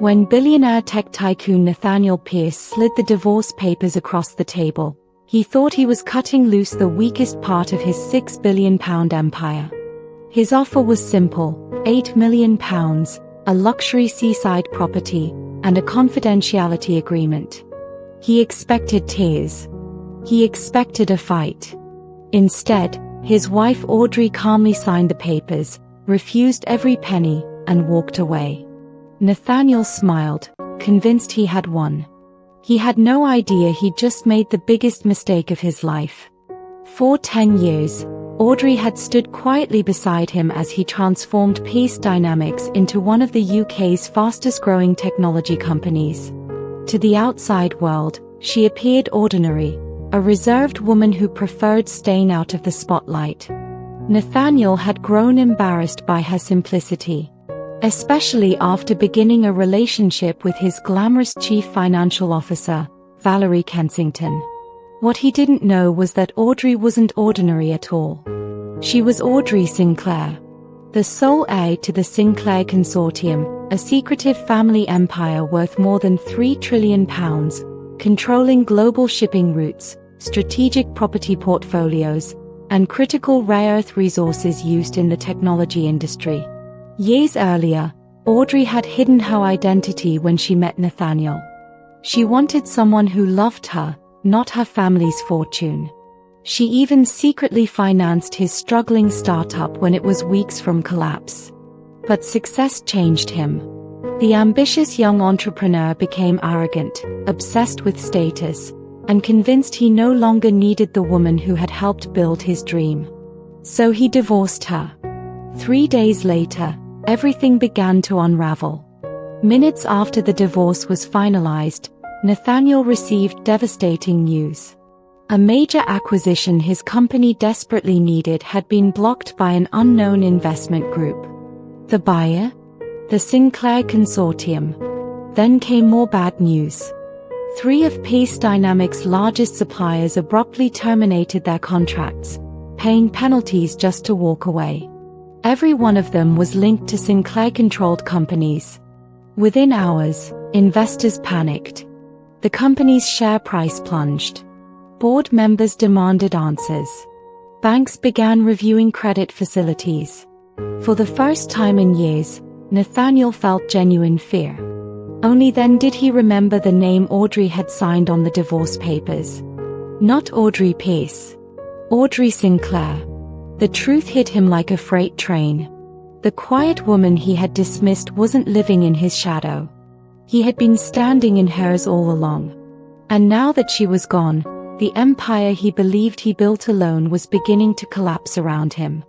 When billionaire tech tycoon Nathaniel Pierce slid the divorce papers across the table, he thought he was cutting loose the weakest part of his £6 billion empire. His offer was simple: £8 million, a luxury seaside property, and a confidentiality agreement. He expected tears. He expected a fight. Instead, his wife Audrey calmly signed the papers, refused every penny, and walked away. Nathaniel smiled, convinced he had won. He had no idea he'd just made the biggest mistake of his life. For 10 years, Audrey had stood quietly beside him as he transformed Pierce Dynamics into one of the UK's fastest-growing technology companies. To the outside world, she appeared ordinary, a reserved woman who preferred staying out of the spotlight. Nathaniel had grown embarrassed by her simplicity, especially after beginning a relationship with his glamorous chief financial officer, Valerie Kensington. What he didn't know was that Audrey wasn't ordinary at all. She was Audrey Sinclair, the sole heir to the Sinclair Consortium, a secretive family empire worth more than £3 trillion, controlling global shipping routes, strategic property portfolios, and critical rare earth resources used in the technology industry. Years earlier, Audrey had hidden her identity when she met Nathaniel. She wanted someone who loved her, not her family's fortune. She even secretly financed his struggling startup when it was weeks from collapse. But success changed him. The ambitious young entrepreneur became arrogant, obsessed with status, and convinced he no longer needed the woman who had helped build his dream. So he divorced her. 3 days later, everything began to unravel. Minutes after the divorce was finalized, Nathaniel received devastating news. A major acquisition his company desperately needed had been blocked by an unknown investment group. The buyer? The Sinclair Consortium. Then came more bad news. 3 of Pierce Dynamics' largest suppliers abruptly terminated their contracts, paying penalties just to walk away. Every one of them was linked to Sinclair-controlled companies. Within hours, investors panicked. The company's share price plunged. Board members demanded answers. Banks began reviewing credit facilities. For the first time in years, Nathaniel felt genuine fear. Only then did he remember the name Audrey had signed on the divorce papers. Not Audrey Pierce. Audrey Sinclair. The truth hit him like a freight train. The quiet woman he had dismissed wasn't living in his shadow. He had been standing in hers all along. And now that she was gone, the empire he believed he built alone was beginning to collapse around him.